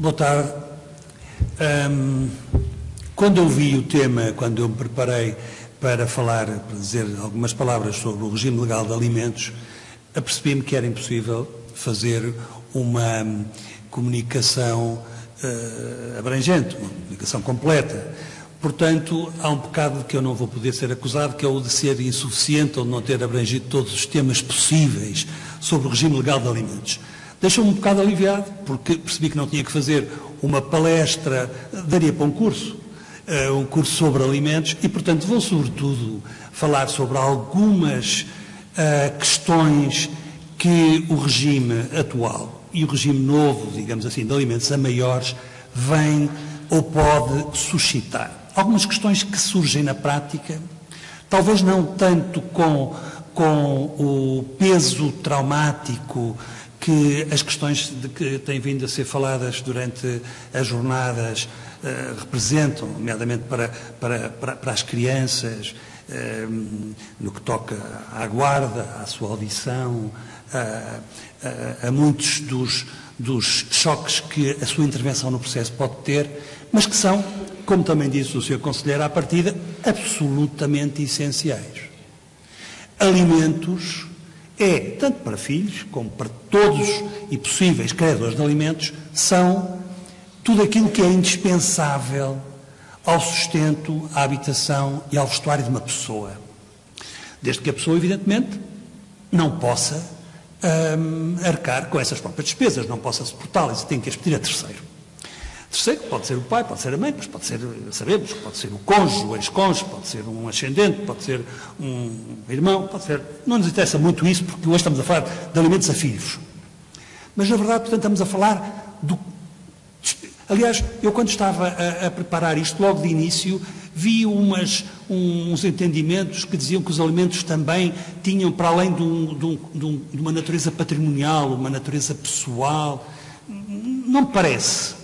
Boa tarde. Quando eu vi o tema, quando eu me preparei para falar, para dizer algumas palavras sobre o regime legal de alimentos, apercebi-me que era impossível fazer uma comunicação abrangente, uma comunicação completa. Portanto, há um bocado que eu não vou poder ser acusado, que é o de ser insuficiente ou de não ter abrangido todos os temas possíveis sobre o regime legal de alimentos. Deixou-me um bocado aliviado, porque percebi que não tinha que fazer uma palestra, daria para um curso sobre alimentos, e, portanto, vou, sobretudo, falar sobre algumas questões que o regime atual e o regime novo, digamos assim, de alimentos a maiores, vem ou pode suscitar. Algumas questões que surgem na prática, talvez não tanto com o peso traumático que as questões de que têm vindo a ser faladas durante as jornadas representam, nomeadamente para as crianças, no que toca à guarda, à sua audição, a muitos dos choques que a sua intervenção no processo pode ter, mas que são, como também disse o Sr. Conselheiro à partida, absolutamente essenciais. Alimentos tanto para filhos como para todos e possíveis criadores de alimentos, são tudo aquilo que é indispensável ao sustento, à habitação e ao vestuário de uma pessoa. Desde que a pessoa, evidentemente, não possa arcar com essas próprias despesas, não possa suportá-las e tem que as pedir a terceiro. Terceiro pode ser o pai, pode ser a mãe, mas pode ser, sabemos, pode ser o cônjuge, o ex-cônjuge, pode ser um ascendente, pode ser um irmão, pode ser... Não nos interessa muito isso, porque hoje estamos a falar de alimentos a filhos. Mas, na verdade, portanto, estamos a falar do... Aliás, eu quando estava a preparar isto, logo de início, vi uns entendimentos que diziam que os alimentos também tinham, para além de uma natureza patrimonial, uma natureza pessoal. Não me parece.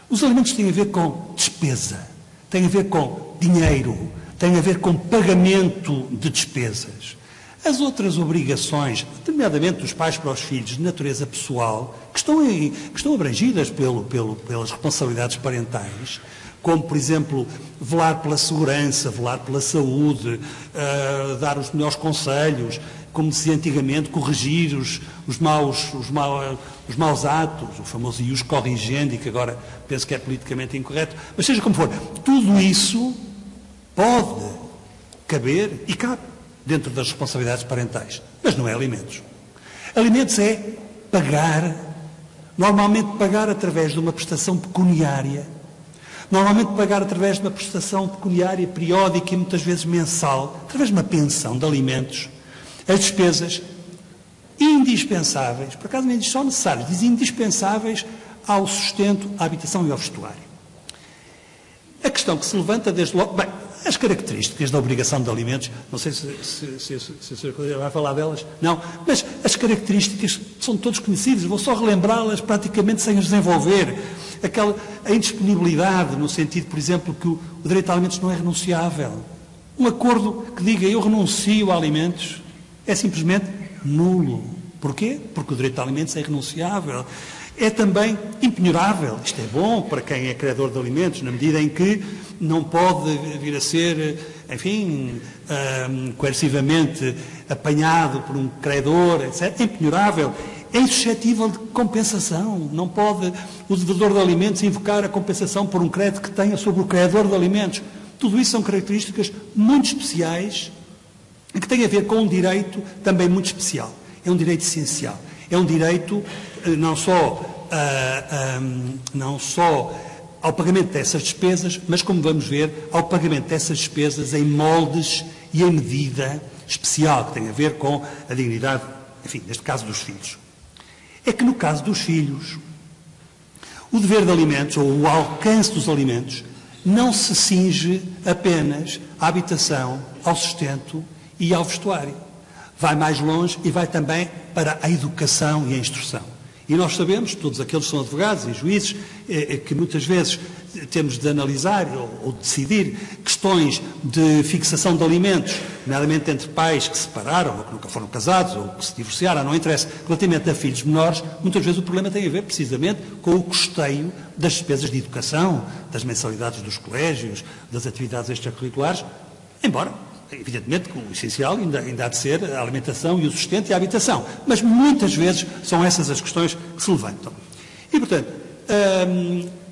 Os alimentos têm a ver com despesa, têm a ver com dinheiro, têm a ver com pagamento de despesas. As outras obrigações, determinadamente dos pais para os filhos, de natureza pessoal, que estão abrangidas pelas responsabilidades parentais, como, por exemplo, velar pela segurança, velar pela saúde, dar os melhores conselhos, como dizia antigamente, corrigir os maus atos, o famoso ius corrigendi, que agora penso que é politicamente incorreto, mas seja como for, tudo isso pode caber e cabe dentro das responsabilidades parentais, mas não é alimentos. Alimentos é pagar, normalmente pagar através de uma prestação pecuniária, normalmente pagar através de uma prestação pecuniária periódica e muitas vezes mensal, através de uma pensão de alimentos, as despesas indispensáveis, por acaso nem diz só necessárias, diz indispensáveis ao sustento, à habitação e ao vestuário. A questão que se levanta desde logo, bem, as características da obrigação de alimentos, não sei se a Sra. vai falar delas, não, mas as características são todos conhecidas, vou só relembrá-las praticamente sem as desenvolver. A indisponibilidade, no sentido, por exemplo, que o direito a alimentos não é renunciável. Um acordo que diga eu renuncio a alimentos é simplesmente nulo. Porquê? Porque o direito a alimentos é irrenunciável. É também impenhorável. Isto é bom para quem é criador de alimentos, na medida em que não pode vir a ser, enfim, coercivamente apanhado por um credor, etc. É impenhorável. É insuscetível de compensação. Não pode o devedor de alimentos invocar a compensação por um crédito que tenha sobre o criador de alimentos. Tudo isso são características muito especiais e que têm a ver com um direito também muito especial. É um direito essencial. É um direito não só ao pagamento dessas despesas, mas, como vamos ver, ao pagamento dessas despesas em moldes e em medida especial, que tem a ver com a dignidade, enfim, neste caso dos filhos. É que no caso dos filhos, o dever de alimentos, ou o alcance dos alimentos, não se cinge apenas à habitação, ao sustento e ao vestuário. Vai mais longe e vai também para a educação e a instrução. E nós sabemos, todos aqueles que são advogados e juízes, que muitas vezes temos de analisar ou decidir questões questões de fixação de alimentos, nomeadamente entre pais que se separaram, ou que nunca foram casados, ou que se divorciaram, não interessa, relativamente a filhos menores, muitas vezes o problema tem a ver precisamente com o custeio das despesas de educação, das mensalidades dos colégios, das atividades extracurriculares, embora, evidentemente, o essencial ainda há de ser a alimentação e o sustento e a habitação. Mas muitas vezes são essas as questões que se levantam. E, portanto,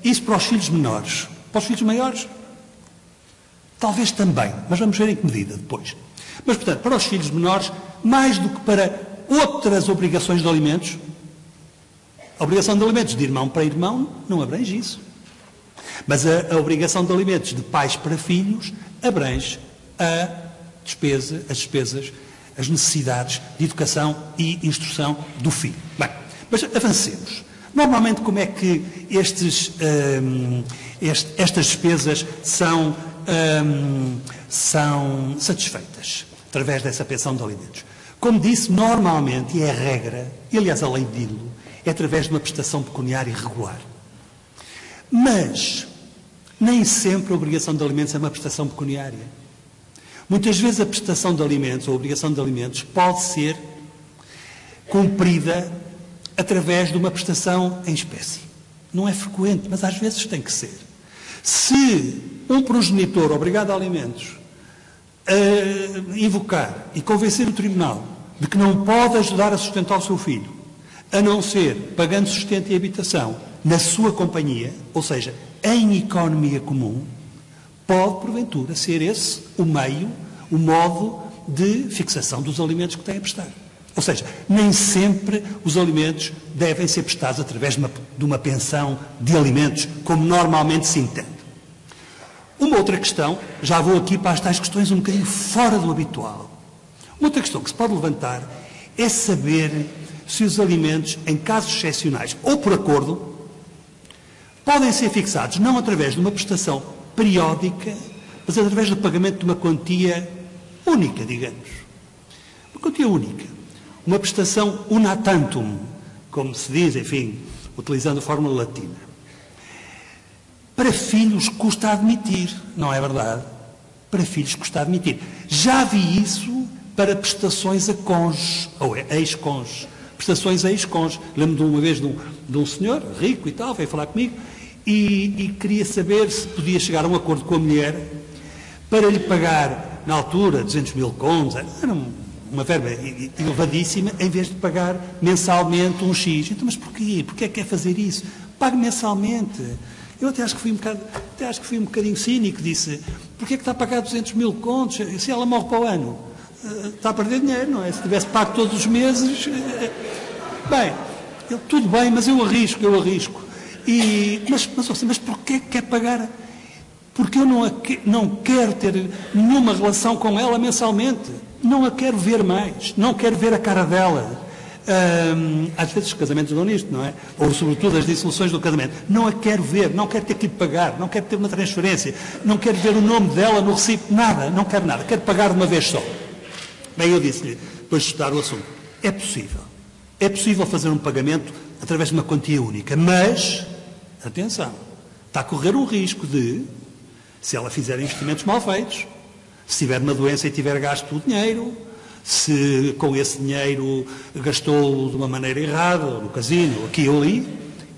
isso para os filhos menores. Para os filhos maiores, talvez também, mas vamos ver em que medida depois. Mas, portanto, para os filhos menores, mais do que para outras obrigações de alimentos, a obrigação de alimentos de irmão para irmão não abrange isso. Mas a obrigação de alimentos de pais para filhos abrange as despesas, as necessidades de educação e instrução do filho. Bem, mas avancemos. Normalmente, como é que estas despesas são satisfeitas através dessa pensão de alimentos? Como disse, normalmente, e é a regra, e aliás a lei dilo, é através de uma prestação pecuniária regular. Mas nem sempre a obrigação de alimentos é uma prestação pecuniária. Muitas vezes a prestação de alimentos, ou a obrigação de alimentos, pode ser cumprida através de uma prestação em espécie. Não é frequente, mas às vezes tem que ser. Se um progenitor obrigado a alimentos invocar e convencer o tribunal de que não pode ajudar a sustentar o seu filho, a não ser pagando sustento e habitação na sua companhia, ou seja, em economia comum, pode, porventura, ser esse o meio, o modo de fixação dos alimentos que tem a prestar. Ou seja, nem sempre os alimentos devem ser prestados através de uma pensão de alimentos, como normalmente se entende. Uma outra questão, já vou aqui para as tais questões um bocadinho fora do habitual. Uma outra questão que se pode levantar é saber se os alimentos, em casos excepcionais ou por acordo, podem ser fixados não através de uma prestação periódica, mas através do pagamento de uma quantia única, digamos. Uma quantia única. Uma prestação una tantum, como se diz, enfim, utilizando a fórmula latina. Para filhos custa admitir, não é verdade? Para filhos custa admitir. Já vi isso para prestações a cônjuges, ou ex-cônjuges. Prestações a ex-cônjuges. Lembro de uma vez de um senhor, rico e tal, veio falar comigo, e queria saber se podia chegar a um acordo com a mulher para lhe pagar, na altura, 200 mil contos, era uma verba elevadíssima, em vez de pagar mensalmente um X. Então, mas porquê? Porquê é que quer fazer isso? Pague mensalmente. Eu até acho que fui um bocadinho cínico, disse, porquê é que está a pagar 200 mil contos? Se ela morre para o ano, está a perder dinheiro, não é? Se tivesse pago todos os meses... Bem, tudo bem, mas eu arrisco. Mas porquê que quer pagar? Porque eu não quero ter nenhuma relação com ela mensalmente. Não a quero ver mais. Não quero ver a cara dela. Às vezes os casamentos dão nisto, não é? Ou sobretudo as dissoluções do casamento. Não a quero ver, não quero ter que lhe pagar, não quero ter uma transferência, não quero ver o nome dela no recibo, nada, não quero nada. Quero pagar de uma vez só. Bem, eu disse-lhe, depois de estudar o assunto, é possível. É possível fazer um pagamento através de uma quantia única, mas... Atenção, está a correr um risco de, se ela fizer investimentos mal feitos, se tiver uma doença e tiver gasto o dinheiro, se com esse dinheiro gastou de uma maneira errada, no casino, aqui ou ali,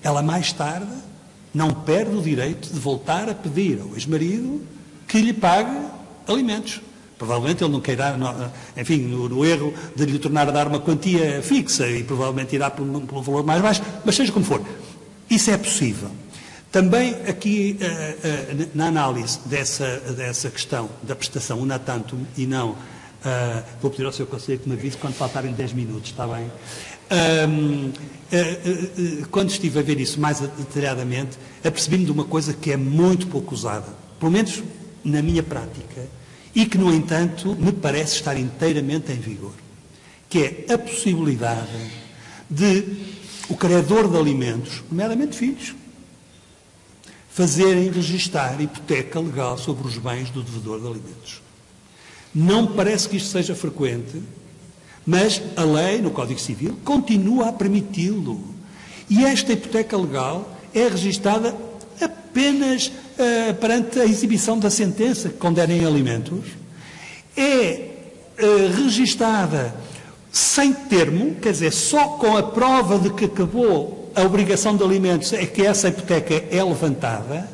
ela mais tarde não perde o direito de voltar a pedir ao ex-marido que lhe pague alimentos. Provavelmente ele não queirá, enfim, no erro de lhe tornar a dar uma quantia fixa e provavelmente irá por um valor mais baixo, mas seja como for. Isso é possível. Também aqui, na análise dessa questão da prestação una tantum e não, vou pedir ao Sr. Conselheiro que me avise quando faltarem 10 minutos, está bem? Quando estive a ver isso mais detalhadamente, apercebi-me de uma coisa que é muito pouco usada, pelo menos na minha prática, e que, no entanto, me parece estar inteiramente em vigor, que é a possibilidade de o credor de alimentos, nomeadamente filhos, fazerem registar hipoteca legal sobre os bens do devedor de alimentos. Não me parece que isto seja frequente, mas a lei, no Código Civil, continua a permiti-lo. E esta hipoteca legal é registada apenas perante a exibição da sentença que condenem alimentos, é registada sem termo, quer dizer, só com a prova de que acabou a obrigação de alimentos é que essa hipoteca é levantada,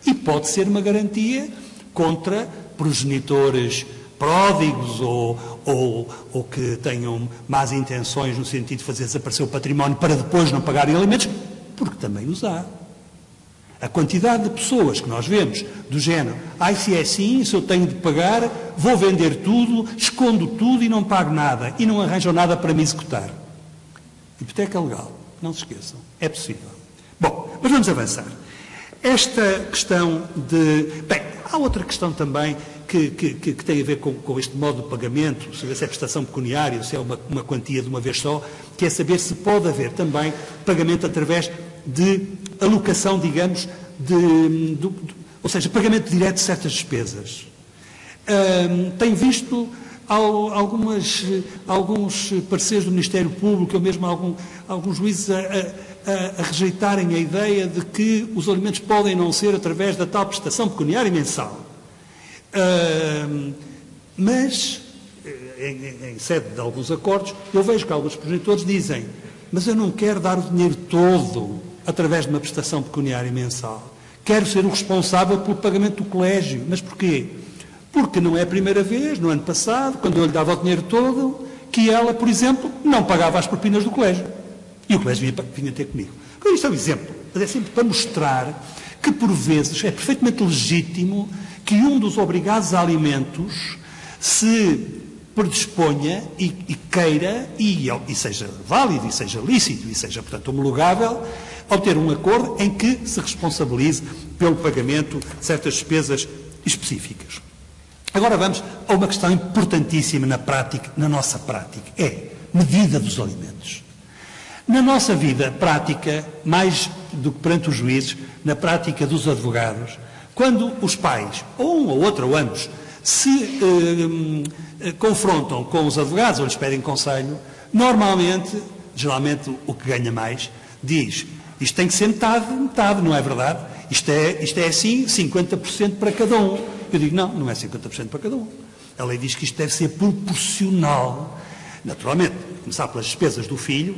e pode ser uma garantia contra progenitores pródigos ou que tenham más intenções no sentido de fazer desaparecer o património para depois não pagarem alimentos, porque também os há. A quantidade de pessoas que nós vemos do género, se é assim, se eu tenho de pagar, vou vender tudo, escondo tudo e não pago nada, e não arranjam nada para me executar. Hipoteca legal, não se esqueçam, é possível. Bom, mas vamos avançar. Esta questão de... Bem, há outra questão também que tem a ver com este modo de pagamento, se é prestação pecuniária, se é uma quantia de uma vez só, que é saber se pode haver também pagamento através de alocação, digamos, ou seja, pagamento direto de certas despesas. Tenho visto alguns pareceres do Ministério Público, ou mesmo alguns juízes a rejeitarem a ideia de que os alimentos podem não ser através da tal prestação pecuniária mensal. Mas, em sede de alguns acordos, eu vejo que alguns progenitores dizem: mas eu não quero dar o dinheiro todo através de uma prestação pecuniária mensal. Quero ser o responsável pelo pagamento do colégio. Mas porquê? Porque não é a primeira vez, no ano passado, quando eu lhe dava o dinheiro todo, que ela, por exemplo, não pagava as propinas do colégio. E o colégio vinha ter comigo. Isto é um exemplo, mas é sempre para mostrar que, por vezes, é perfeitamente legítimo que um dos obrigados a alimentos se predisponha e queira, e seja válido, e seja lícito, e seja, portanto, homologável, obter um acordo em que se responsabilize pelo pagamento de certas despesas específicas. Agora vamos a uma questão importantíssima na nossa prática, é medida dos alimentos. Na nossa vida prática, mais do que perante os juízes, na prática dos advogados, quando os pais, ou um ou outro, ou ambos, se confrontam com os advogados ou lhes pedem conselho, geralmente o que ganha mais, diz: isto tem que ser metade, não é verdade? Isto é assim, 50% para cada um. Eu digo: não é 50% para cada um. A lei diz que isto deve ser proporcional. Naturalmente, começar pelas despesas do filho,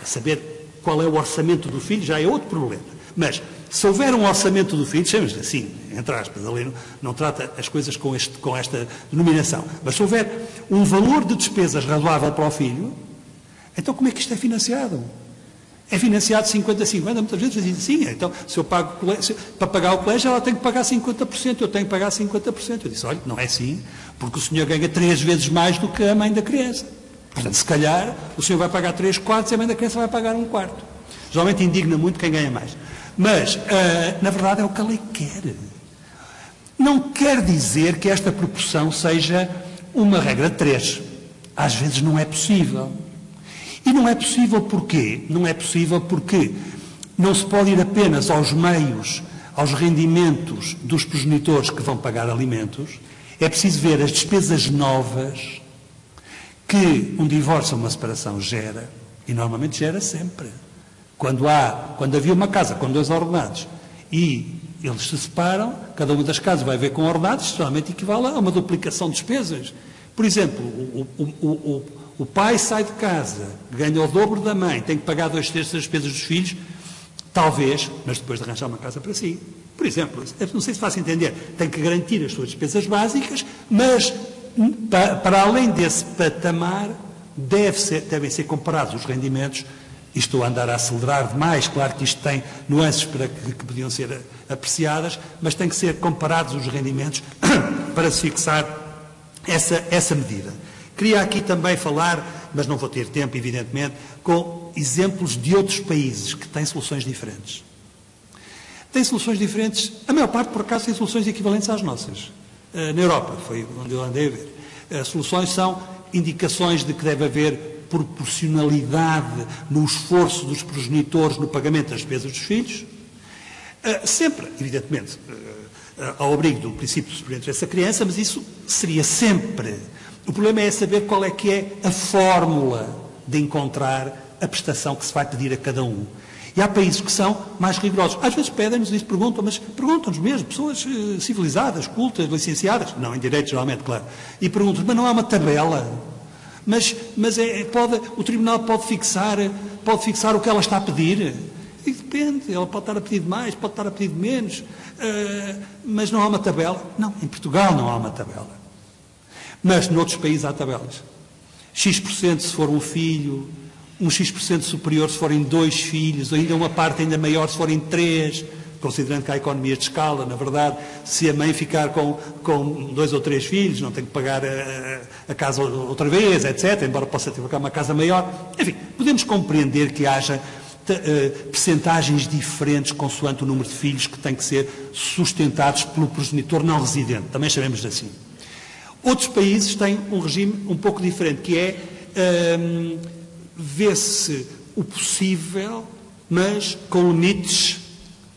a saber qual é o orçamento do filho, já é outro problema. Mas, se houver um orçamento do filho, chamamos assim, entre aspas, a lei não trata as coisas com esta denominação, mas se houver um valor de despesas razoável para o filho, então como é que isto é financiado? É financiado 50-50, muitas vezes dizem assim, então se eu pago para pagar o colégio, ela tem que pagar 50%, eu tenho que pagar 50%. Eu disse: olha, não é assim, porque o senhor ganha 3 vezes mais do que a mãe da criança. Portanto, se calhar, o senhor vai pagar 3/4 e a mãe da criança vai pagar 1/4. Geralmente indigna muito quem ganha mais. Mas, na verdade, é o que a lei quer. Não quer dizer que esta proporção seja uma regra de 3. Às vezes não é possível. E não é possível porquê? Não é possível porque não se pode ir apenas aos meios, aos rendimentos dos progenitores que vão pagar alimentos. É preciso ver as despesas novas que um divórcio ou uma separação gera, e normalmente gera sempre. Quando havia uma casa com 2 ordenados e eles se separam, cada uma das casas vai ver com ordenados, geralmente equivale a uma duplicação de despesas. Por exemplo, o pai sai de casa, ganha o dobro da mãe, tem que pagar 2/3 das despesas dos filhos, talvez, mas depois de arranjar uma casa para si. Por exemplo, não sei se faço entender, tem que garantir as suas despesas básicas, mas para além desse patamar, devem ser comparados os rendimentos. E estou a andar a acelerar demais, claro que isto tem nuances que podiam ser apreciadas, mas tem que ser comparados os rendimentos para se fixar essa medida. Queria aqui também falar, mas não vou ter tempo, evidentemente, com exemplos de outros países que têm soluções diferentes. Têm soluções diferentes, a maior parte, por acaso, tem soluções equivalentes às nossas. Na Europa, foi onde eu andei a ver. As soluções são indicações de que deve haver proporcionalidade no esforço dos progenitores no pagamento das despesas dos filhos, sempre, evidentemente, ao abrigo do princípio de superior interesse da criança, mas isso seria sempre. O problema é saber qual é que é a fórmula de encontrar a prestação que se vai pedir a cada um. E há países que são mais rigorosos. Às vezes pedem-nos isso, perguntam-nos mesmo, pessoas civilizadas, cultas, licenciadas, não em direito geralmente, claro, e perguntam-nos, mas não há uma tabela? O Tribunal pode fixar o que ela está a pedir? E depende, ela pode estar a pedir mais, pode estar a pedir menos, mas não há uma tabela? Não, em Portugal não há uma tabela. Mas noutros países há tabelas. X% se for um filho, um X% superior se forem 2 filhos, ainda uma parte ainda maior se forem 3, considerando que há economias de escala, na verdade, se a mãe ficar com 2 ou 3 filhos, não tem que pagar a casa outra vez, etc., embora possa ter uma casa maior. Enfim, podemos compreender que haja percentagens diferentes consoante o número de filhos que têm que ser sustentados pelo progenitor não residente, também chamemos assim. Outros países têm um regime um pouco diferente, que é vê-se o possível, mas com limites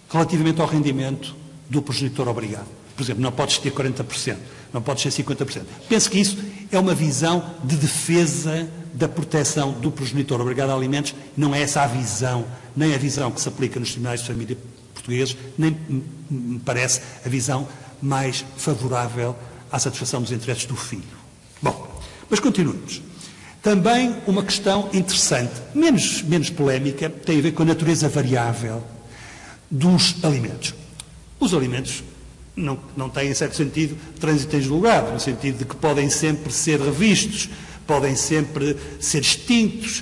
relativamente ao rendimento do progenitor obrigado. Por exemplo, não podes ter 40%, não podes ter 50%. Penso que isso é uma visão de defesa da proteção do progenitor obrigado a alimentos. Não é essa a visão, nem a visão que se aplica nos tribunais de família portugueses, nem me parece a visão mais favorável à satisfação dos interesses do filho. Bom, mas continuemos. Também uma questão interessante, menos polémica, tem a ver com a natureza variável dos alimentos. Os alimentos não têm, em certo sentido, trânsito em julgado, no sentido de que podem sempre ser revistos, podem sempre ser extintos,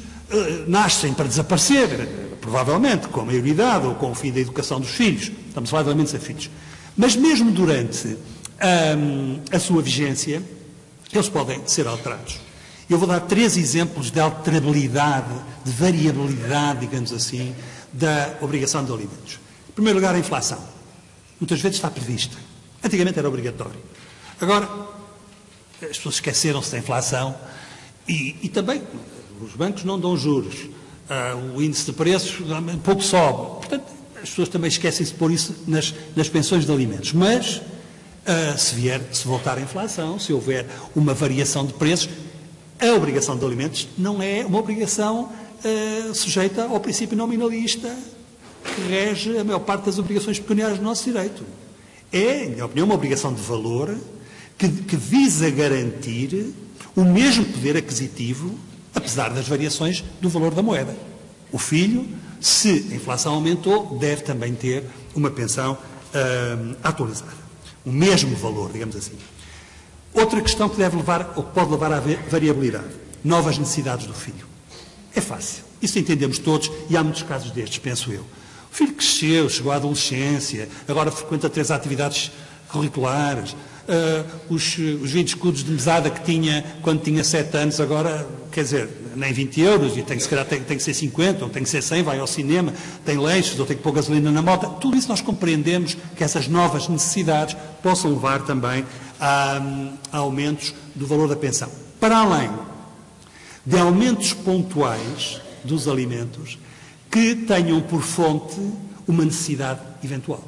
nascem para desaparecer, provavelmente, com a maioridade ou com o fim da educação dos filhos. Estamos a falar de alimentos a filhos. Mas mesmo durante a sua vigência, eles podem ser alterados. Eu vou dar 3 exemplos de alterabilidade, de variabilidade, digamos assim, da obrigação de alimentos. Em primeiro lugar, a inflação. Muitas vezes está prevista. Antigamente era obrigatório. Agora, as pessoas esqueceram-se da inflação e também os bancos não dão juros. O índice de preços pouco sobe. Portanto, as pessoas também esquecem-se de pôr isso nas pensões de alimentos. Mas, se voltar a inflação, se houver uma variação de preços, a obrigação de alimentos não é uma obrigação sujeita ao princípio nominalista que rege a maior parte das obrigações pecuniárias do nosso direito. É, em minha opinião, uma obrigação de valor que visa garantir o mesmo poder aquisitivo, apesar das variações do valor da moeda. O filho, se a inflação aumentou, deve também ter uma pensão atualizada. O mesmo valor, digamos assim. Outra questão que deve levar, ou que pode levar à variabilidade, novas necessidades do filho. É fácil. Isso entendemos todos e há muitos casos destes, penso eu. O filho cresceu, chegou à adolescência, agora frequenta 3 atividades curriculares, os 20 escudos de mesada que tinha quando tinha 7 anos, agora, quer dizer, nem 20 euros, e se calhar tem que ser 50, ou tem que ser 100, vai ao cinema, tem lanches, ou tem que pôr gasolina na moto. Tudo isso nós compreendemos que essas novas necessidades possam levar também a aumentos do valor da pensão. Para além de aumentos pontuais dos alimentos que tenham por fonte uma necessidade eventual.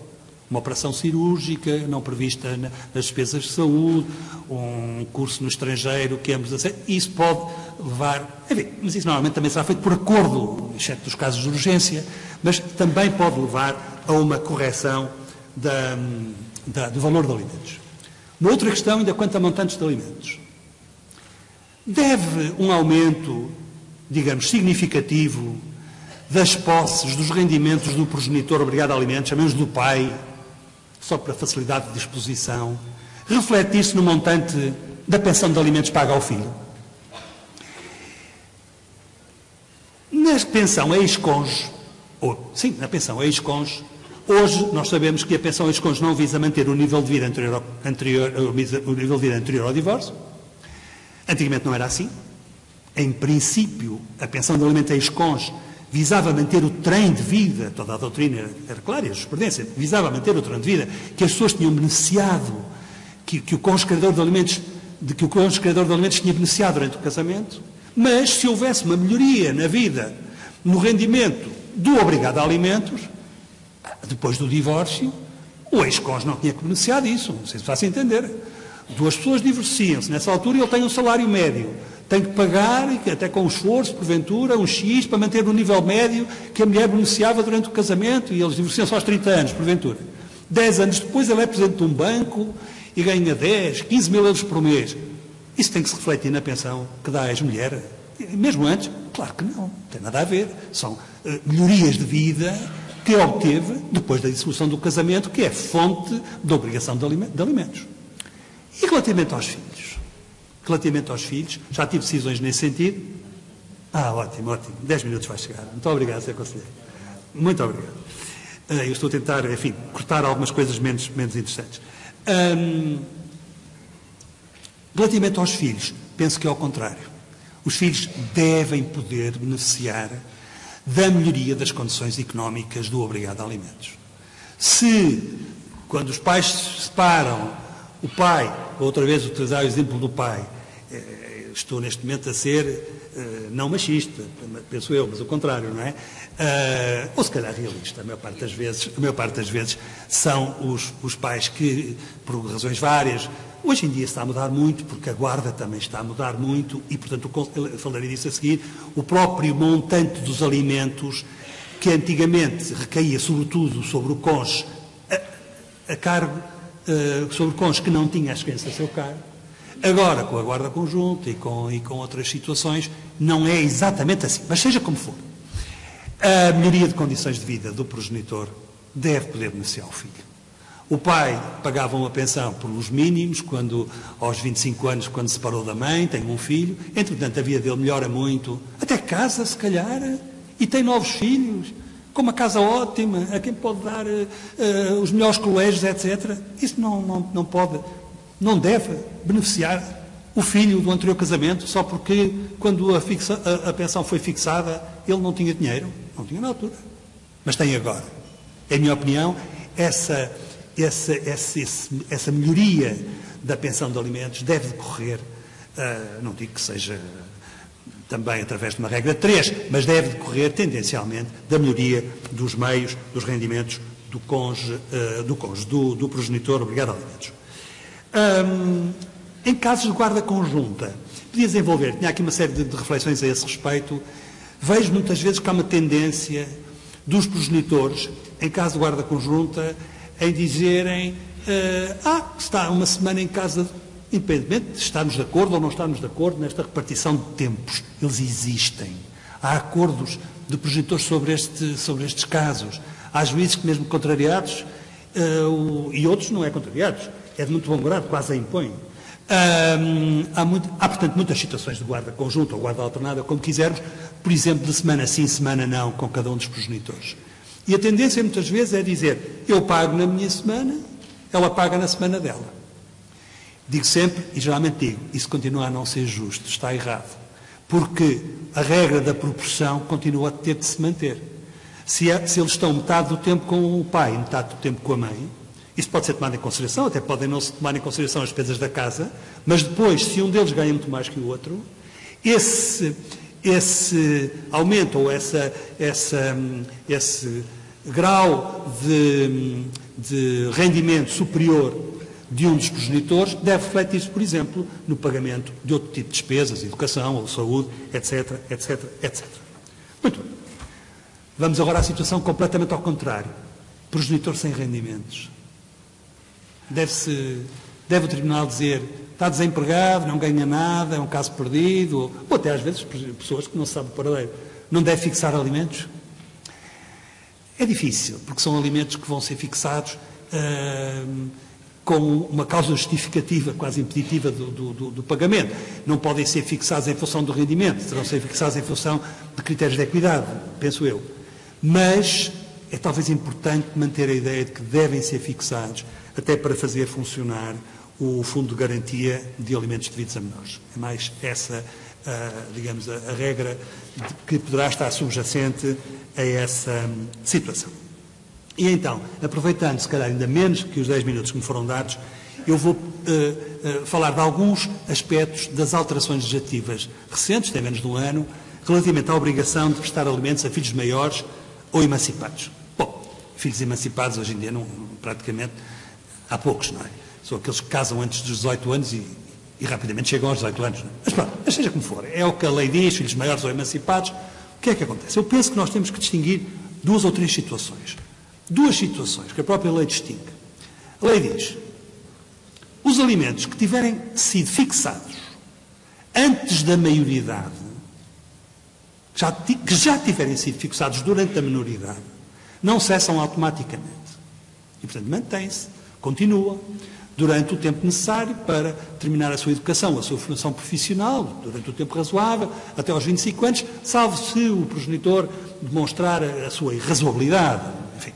Uma operação cirúrgica não prevista nas despesas de saúde, um curso no estrangeiro que ambos aceitam. Isso pode levar... Enfim, mas isso normalmente também será feito por acordo, exceto dos casos de urgência, mas também pode levar a uma correção do valor de alimentos. Uma outra questão, ainda quanto a montantes de alimentos. Deve um aumento, digamos, significativo das posses, dos rendimentos do progenitor obrigado a alimentos, chamemos do pai, só para facilidade de disposição, refletir-se no montante da pensão de alimentos paga ao filho? Na pensão ex-cônjuge, na pensão ex-cônjuge, hoje nós sabemos que a pensão ex-cônjuge não visa manter o nível de vida anterior ao divórcio. Antigamente não era assim. Em princípio, a pensão de alimento ex-cônjuge visava manter o trem de vida, toda a doutrina era clara, e a jurisprudência visava manter o trem de vida que as pessoas tinham beneficiado, que o cônjuge criador de alimentos tinha beneficiado durante o casamento, mas se houvesse uma melhoria na vida, no rendimento do obrigado a alimentos, depois do divórcio, o ex-cônjuge não tinha que beneficiar disso, não sei se faz entender. 2 pessoas divorciam-se, nessa altura ele tem um salário médio Tem que pagar, e até com um esforço, porventura, um X, para manter o nível médio que a mulher beneficiava durante o casamento, e eles divorciam-se aos 30 anos, porventura. 10 anos depois ele é presidente de um banco e ganha 10, 15 mil euros por mês. Isso tem que se refletir na pensão que dá à ex-mulher. Mesmo antes, claro que não tem nada a ver. São melhorias de vida que obteve depois da dissolução do casamento, que é fonte da obrigação de alimentos. E relativamente aos filhos? Relativamente aos filhos, já tive decisões nesse sentido. Ótimo, ótimo. 10 minutos vai chegar. Muito obrigado, Sr. Conselheiro. Muito obrigado. Eu estou a tentar, enfim, cortar algumas coisas menos interessantes. Relativamente aos filhos, penso que é ao contrário. Os filhos devem poder beneficiar da melhoria das condições económicas do obrigado a alimentos. Se, quando os pais se separam, o pai, outra vez utilizar o exemplo do pai, estou neste momento a ser não machista, penso eu, mas o contrário, não é? Ou se calhar realista, a maior parte das vezes são os pais que, por razões várias, hoje em dia está a mudar muito, porque a guarda também está a mudar muito e, portanto, eu falarei disso a seguir, o próprio montante dos alimentos, que antigamente recaía sobretudo sobre o cônjuge, a cargo, sobre o cônjuge que não tinha as crianças a seu cargo. Agora, com a guarda conjunta e com outras situações, não é exatamente assim. Mas seja como for, a melhoria de condições de vida do progenitor deve poder beneficiar o filho. O pai pagava uma pensão pelos mínimos, aos 25 anos, quando se separou da mãe, tem um filho. Entretanto, a vida dele melhora muito. Até casa, se calhar, e tem novos filhos, com uma casa ótima, a quem pode dar os melhores colégios, etc. Isso não pode... não deve beneficiar o filho do anterior casamento só porque, quando a pensão foi fixada, ele não tinha dinheiro. Não tinha na altura. Mas tem agora. Em minha opinião, essa melhoria da pensão de alimentos deve decorrer, não digo que seja também através de uma regra 3, mas deve decorrer tendencialmente da melhoria dos meios, dos rendimentos do cônjuge, do progenitor obrigado a alimentos. Em casos de guarda conjunta, podia desenvolver, tinha aqui uma série de reflexões a esse respeito. Vejo muitas vezes que há uma tendência dos progenitores, em caso de guarda conjunta, em dizerem está uma semana em casa, independentemente de estarmos de acordo ou não estarmos de acordo nesta repartição de tempos. Eles existem. Há acordos de progenitores sobre estes casos. Há juízes que, mesmo contrariados, e outros não é contrariados, é de muito bom grado, quase a impõe. Há, portanto, muitas situações de guarda conjunta ou guarda alternada, como quisermos, por exemplo, de semana sim, semana não, com cada um dos progenitores. E a tendência, muitas vezes, é dizer, eu pago na minha semana, ela paga na semana dela. Digo sempre, e geralmente digo, isso continua a não ser justo, está errado. Porque a regra da proporção continua a ter de se manter. Se eles estão metade do tempo com o pai e metade do tempo com a mãe, isso pode ser tomado em consideração, até podem não se tomar em consideração as despesas da casa, mas depois, se um deles ganha muito mais que o outro, esse aumento ou esse grau de rendimento superior de um dos progenitores deve refletir-se, por exemplo, no pagamento de outro tipo de despesas, educação ou saúde, etc, etc, etc. Muito bem. Vamos agora à situação completamente ao contrário. Progenitor sem rendimentos. Deve o Tribunal dizer, está desempregado, não ganha nada, é um caso perdido, ou até às vezes pessoas que não sabem o paradeiro. Não deve fixar alimentos? É difícil, porque são alimentos que vão ser fixados com uma causa justificativa, quase impeditiva do pagamento. Não podem ser fixados em função do rendimento, terão de ser fixados em função de critérios de equidade, penso eu. Mas é talvez importante manter a ideia de que devem ser fixados até para fazer funcionar o Fundo de Garantia de Alimentos Devidos a Menores. É mais essa, digamos, a regra que poderá estar subjacente a essa situação. E então, aproveitando, se calhar ainda menos que os 10 minutos que me foram dados, eu vou falar de alguns aspectos das alterações legislativas recentes, tem menos de um ano, relativamente à obrigação de prestar alimentos a filhos maiores ou emancipados. Bom, filhos emancipados hoje em dia praticamente há poucos, não é? São aqueles que casam antes dos 18 anos E rapidamente chegam aos 18 anos. Mas pronto, mas seja como for, é o que a lei diz, filhos maiores ou emancipados. O que é que acontece? Eu penso que nós temos que distinguir duas ou três situações. Duas situações que a própria lei distingue. A lei diz: os alimentos que tiverem sido fixados antes da maioridade, que já tiverem sido fixados durante a menoridade, não cessam automaticamente. E, portanto, mantém-se, continua, durante o tempo necessário para terminar a sua educação, a sua formação profissional, durante o tempo razoável, até aos 25 anos, salvo se o progenitor demonstrar a sua irrazoabilidade. Enfim.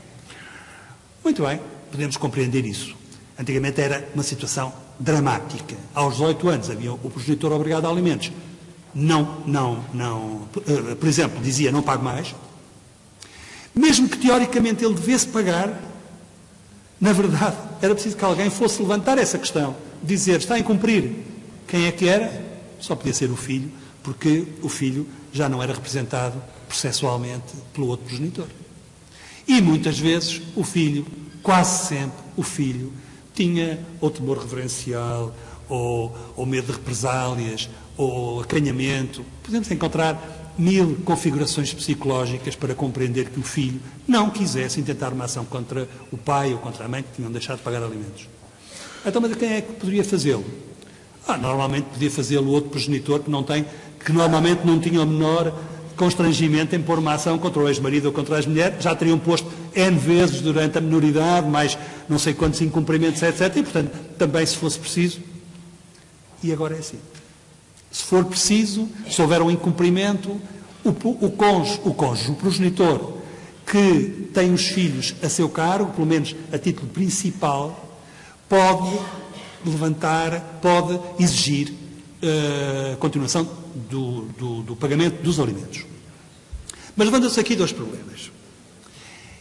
Muito bem, podemos compreender isso. Antigamente era uma situação dramática. Aos 18 anos havia o progenitor obrigado a alimentos. Por exemplo, dizia: não pago mais. Mesmo que teoricamente ele devesse pagar, na verdade, era preciso que alguém fosse levantar essa questão, dizer: está a incumprir. Quem é que era? Só podia ser o filho, porque o filho já não era representado processualmente pelo outro progenitor. E muitas vezes o filho, quase sempre o filho, tinha ou temor reverencial, ou medo de represálias, ou acanhamento. Podemos encontrar 1000 configurações psicológicas para compreender que o filho não quisesse intentar uma ação contra o pai ou contra a mãe que tinham deixado de pagar alimentos. Então, mas quem é que poderia fazê-lo? Normalmente podia fazê-lo outro progenitor que normalmente não tinha o menor constrangimento em pôr uma ação contra o ex-marido ou contra a ex-mulher. Já teriam posto N vezes durante a menoridade, mais não sei quantos incumprimentos, etc. E, portanto, também se fosse preciso. E agora é assim. Se for preciso, se houver um incumprimento, o cônjuge, o progenitor, que tem os filhos a seu cargo, pelo menos a título principal, pode levantar, pode exigir a continuação do pagamento dos alimentos. Mas levando-se aqui dois problemas.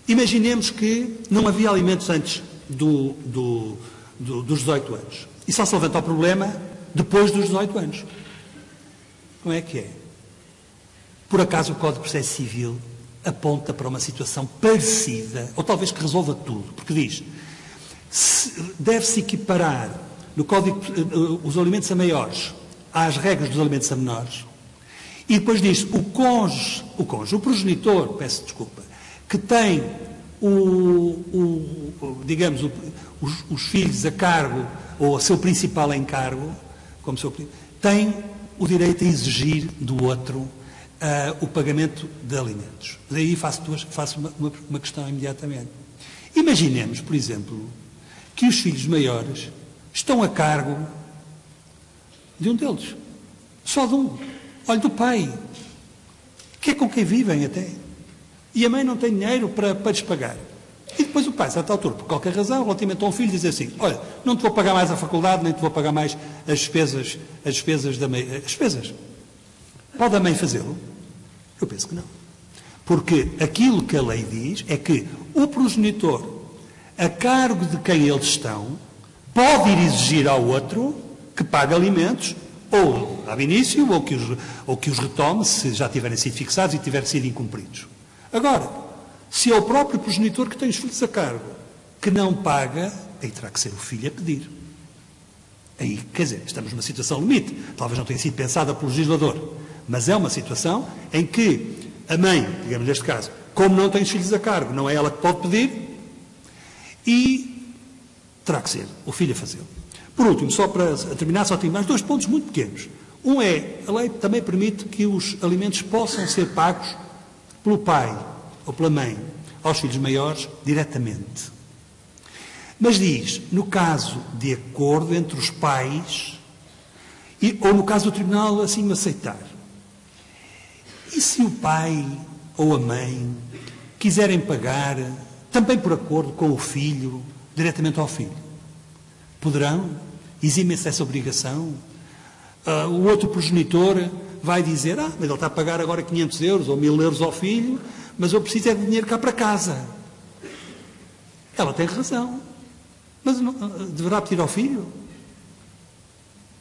Imaginemos que não havia alimentos antes dos 18 anos. E só se levanta o problema depois dos 18 anos. Como é que é? Por acaso o Código de Processo Civil aponta para uma situação parecida, ou talvez que resolva tudo, porque diz: deve-se equiparar no Código os alimentos a maiores às regras dos alimentos a menores, e depois diz: o progenitor, peço desculpa, que tem os filhos a cargo, ou a seu principal encargo, como seu, tem o direito a exigir do outro o pagamento de alimentos. Daí faço uma questão imediatamente. Imaginemos, por exemplo, que os filhos maiores estão a cargo de um deles. Só de um. Olha, do pai. Que é com quem vivem até. E a mãe não tem dinheiro para lhes pagar. E depois o pai, a certa altura, por qualquer razão, relativamente a um filho, diz assim: olha, não te vou pagar mais a faculdade, nem te vou pagar mais as despesas da mãe. As despesas. Pode a mãe fazê-lo? Eu penso que não. Porque aquilo que a lei diz é que o progenitor, a cargo de quem eles estão, pode ir exigir ao outro que pague alimentos, ou ao início, ou que os retome, se já tiverem sido fixados e tiverem sido incumpridos. Agora, se é o próprio progenitor que tem os filhos a cargo que não paga, aí terá que ser o filho a pedir. Aí, quer dizer, estamos numa situação limite. Talvez não tenha sido pensada pelo legislador, mas é uma situação em que a mãe, digamos neste caso, como não tem os filhos a cargo, não é ela que pode pedir, e terá que ser o filho a fazê-lo. Por último, só para terminar, só tenho mais dois pontos muito pequenos. Um é, a lei também permite que os alimentos possam ser pagos pelo pai ou pela mãe aos filhos maiores diretamente. Mas diz, no caso de acordo entre os pais, ou no caso do tribunal assim o aceitar. E se o pai ou a mãe quiserem pagar, também por acordo com o filho, diretamente ao filho? Poderão? Eximem-se dessa obrigação? O outro progenitor vai dizer: mas ele está a pagar agora 500 euros ou 1000 euros ao filho, mas eu preciso é de dinheiro cá para casa. Ela tem razão. Mas deverá pedir ao filho?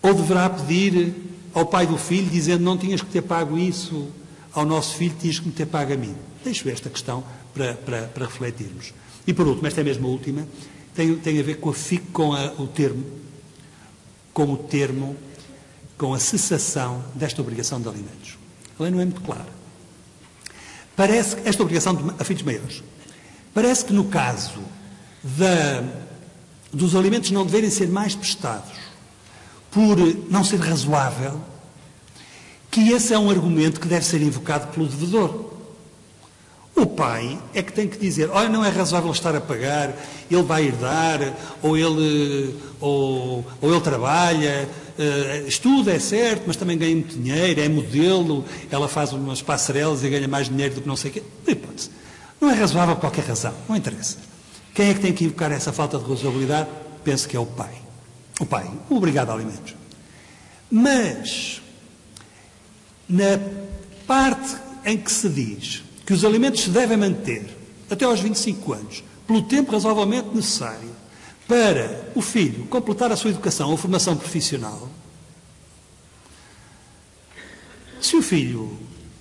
Ou deverá pedir ao pai do filho, dizendo: não tinhas que ter pago isso ao nosso filho, tinhas que me ter pago a mim? Deixo esta questão para refletirmos. E por último, esta é mesmo a última, tem a ver com o termo com a cessação desta obrigação de alimentos. A lei não é muito clara. Parece que esta obrigação a filhos maiores. Parece que no caso dos alimentos não deverem ser mais prestados por não ser razoável, que esse é um argumento que deve ser invocado pelo devedor. O pai é que tem que dizer, olha, não é razoável estar a pagar, ele vai herdar, ou ele trabalha, estuda, é certo, mas também ganha muito dinheiro, é modelo, ela faz umas passarelas e ganha mais dinheiro do que não sei o quê. Por hipótese. Não é razoável por qualquer razão, não interessa. Quem é que tem que invocar essa falta de razoabilidade? Penso que é o pai. O pai, o obrigado a alimentos. Mas, na parte em que se diz que os alimentos se devem manter até aos 25 anos, pelo tempo razoavelmente necessário para o filho completar a sua educação ou formação profissional, se o filho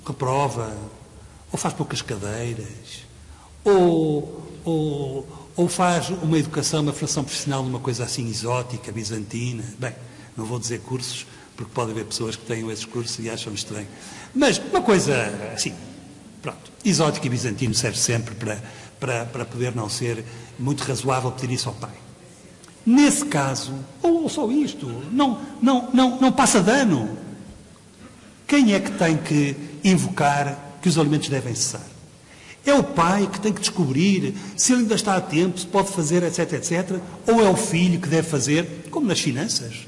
reprova, ou faz poucas cadeiras, ou faz uma educação, uma formação profissional numa coisa assim exótica, bizantina, bem, não vou dizer cursos, porque pode haver pessoas que tenham esses cursos e acham estranho, mas uma coisa assim, pronto, exótico e bizantino serve sempre para poder não ser muito razoável pedir isso ao pai. Nesse caso, ou só isto, não passa de ano. Quem é que tem que invocar que os alimentos devem cessar? É o pai que tem que descobrir se ele ainda está a tempo, se pode fazer, etc, etc, ou é o filho que deve fazer, como nas finanças,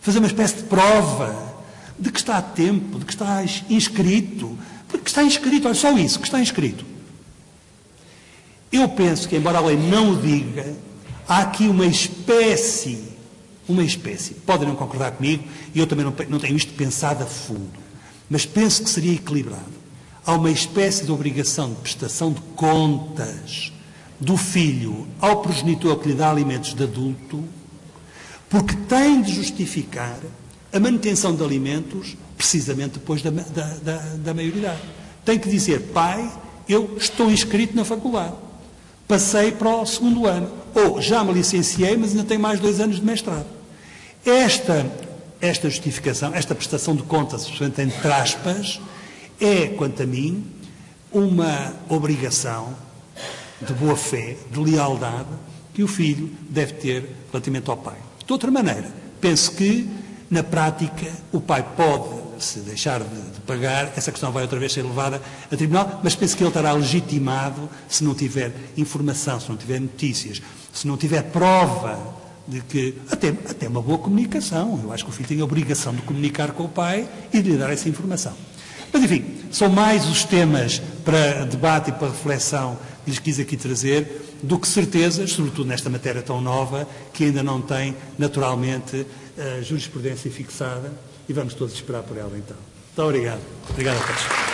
fazer uma espécie de prova de que está a tempo, de que está inscrito, porque está inscrito, olha só isso, que está inscrito. Eu penso que, embora a lei não o diga, há aqui uma espécie, podem não concordar comigo, e eu também não tenho isto pensado a fundo, mas penso que seria equilibrado. Há uma espécie de obrigação de prestação de contas do filho ao progenitor que lhe dá alimentos de adulto, porque tem de justificar a manutenção de alimentos precisamente depois da maioridade. Tem que dizer, pai, eu estou inscrito na faculdade, passei para o segundo ano, ou já me licenciei, mas ainda tenho mais 2 anos de mestrado. Esta justificação, esta prestação de contas, especialmente entre aspas, é, quanto a mim, uma obrigação de boa-fé, de lealdade, que o filho deve ter relativamente ao pai. De outra maneira, penso que, na prática, o pai pode, se deixar de pagar, essa questão vai outra vez ser levada a tribunal, mas penso que ele estará legitimado se não tiver informação, se não tiver notícias, se não tiver prova de que, até uma boa comunicação. Eu acho que o filho tem a obrigação de comunicar com o pai e de lhe dar essa informação. Mas, enfim, são mais os temas para debate e para reflexão que lhes quis aqui trazer do que certezas, sobretudo nesta matéria tão nova, que ainda não tem, naturalmente, a jurisprudência fixada, e vamos todos esperar por ela, então. Muito obrigado. Obrigado a todos.